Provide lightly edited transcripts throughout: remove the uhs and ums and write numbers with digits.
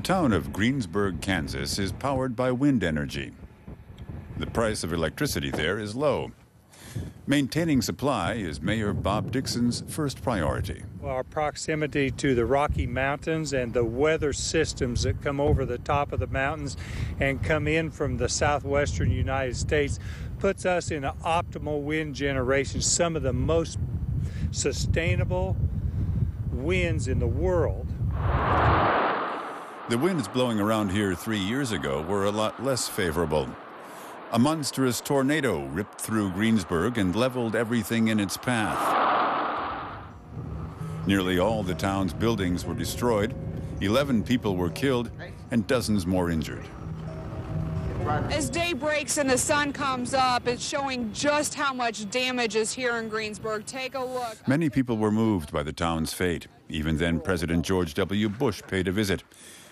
town of Greensburg, Kansas is powered by wind energy. The price of electricity there is low. Maintaining supply is Mayor Bob Dixon's first priority. Our proximity to the Rocky Mountains and the weather systems that come over the top of the mountains and come in from the southwestern United States puts us in an optimal wind generation, some of the most sustainable winds in the world. The winds blowing around here 3 years ago were a lot less favorable. A monstrous tornado ripped through Greensburg and leveled everything in its path. Nearly all the town's buildings were destroyed, 11 people were killed, and dozens more injured. As day breaks and the sun comes up, it's showing just how much damage is here in Greensburg. Take a look. Many people were moved by the town's fate. Even then, President George W. Bush paid a visit.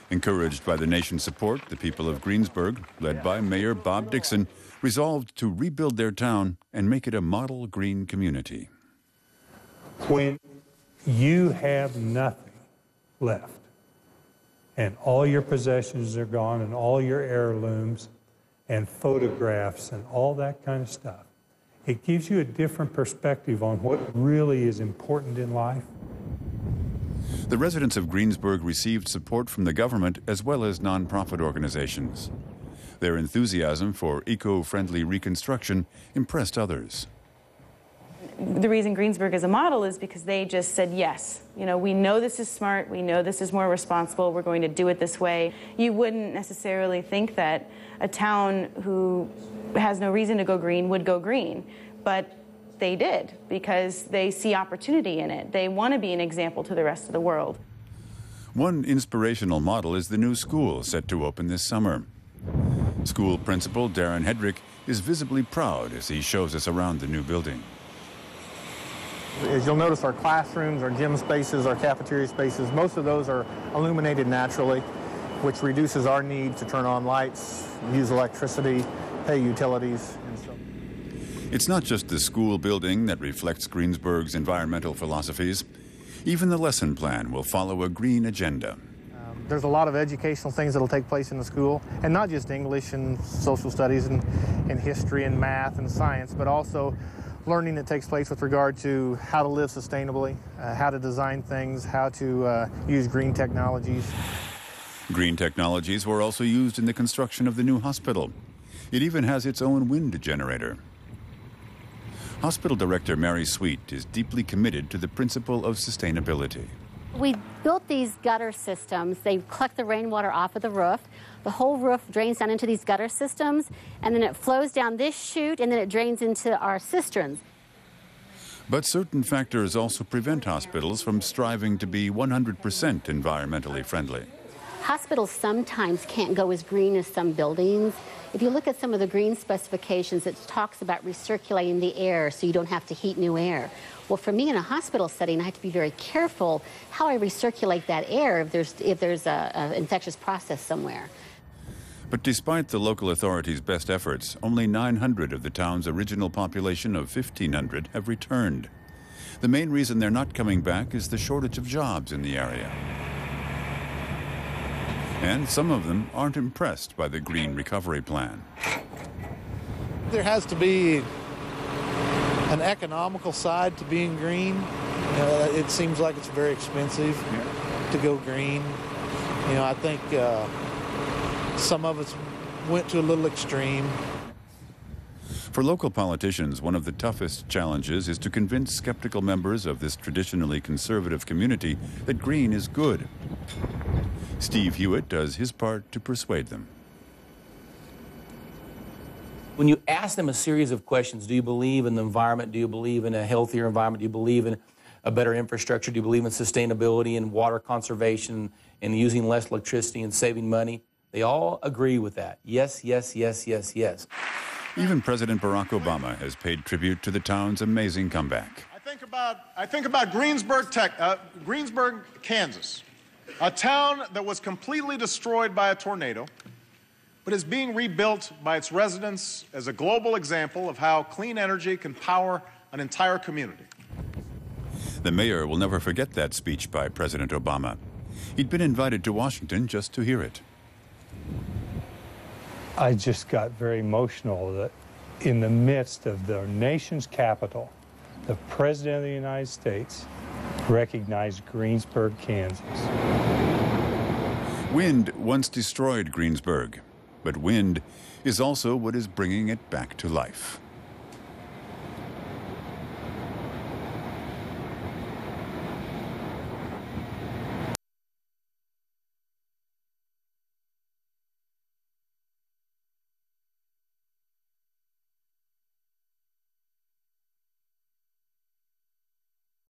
Encouraged by the nation's support, the people of Greensburg, led by Mayor Bob Dixon, resolved to rebuild their town and make it a model green community. When you have nothing left and all your possessions are gone and all your heirlooms and photographs and all that kind of stuff, it gives you a different perspective on what really is important in life. The residents of Greensburg received support from the government as well as nonprofit organizations. Their enthusiasm for eco-friendly reconstruction impressed others. The reason Greensburg is a model is because they just said yes. You know, we know this is smart, we know this is more responsible, we're going to do it this way. You wouldn't necessarily think that a town who has no reason to go green would go green, but they did, because they see opportunity in it. They want to be an example to the rest of the world. One inspirational model is the new school set to open this summer. School principal Darin Headrick is visibly proud as he shows us around the new building. As you'll notice, our classrooms, our gym spaces, our cafeteria spaces, most of those are illuminated naturally, which reduces our need to turn on lights, use electricity, pay utilities, and so on. It's not just the school building that reflects Greensburg's environmental philosophies. Even the lesson plan will follow a green agenda. There's a lot of educational things that will take place in the school, and not just English and social studies and history and math and science, but also learning that takes place with regard to how to live sustainably, how to design things, how to use green technologies. Green technologies were also used in the construction of the new hospital. It even has its own wind generator. Hospital Director Mary Sweet is deeply committed to the principle of sustainability. We built these gutter systems. They collect the rainwater off of the roof. The whole roof drains down into these gutter systems, and then it flows down this chute, and then it drains into our cisterns. But certain factors also prevent hospitals from striving to be 100% environmentally friendly. Hospitals sometimes can't go as green as some buildings. If you look at some of the green specifications, it talks about recirculating the air so you don't have to heat new air. Well, for me in a hospital setting, I have to be very careful how I recirculate that air if there's an infectious process somewhere. But despite the local authorities' best efforts, only 900 of the town's original population of 1,500 have returned. The main reason they're not coming back is the shortage of jobs in the area. And some of them aren't impressed by the Green Recovery Plan. There has to be an economical side to being green. It seems like it's very expensive to go green. I think some of us went to a little extreme. For local politicians, one of the toughest challenges is to convince skeptical members of this traditionally conservative community that green is good. Steve Hewitt does his part to persuade them. When you ask them a series of questions, do you believe in the environment? Do you believe in a healthier environment? Do you believe in a better infrastructure? Do you believe in sustainability and water conservation and using less electricity and saving money? They all agree with that. Yes, yes, yes, yes, yes. Even President Barack Obama has paid tribute to the town's amazing comeback. I think about Greensburg, Kansas, a town that was completely destroyed by a tornado, but is being rebuilt by its residents as a global example of how clean energy can power an entire community. The mayor will never forget that speech by President Obama. He'd been invited to Washington just to hear it. I just got very emotional that in the midst of the nation's capital, the President of the United States recognized Greensburg, Kansas. Wind once destroyed Greensburg, but wind is also what is bringing it back to life.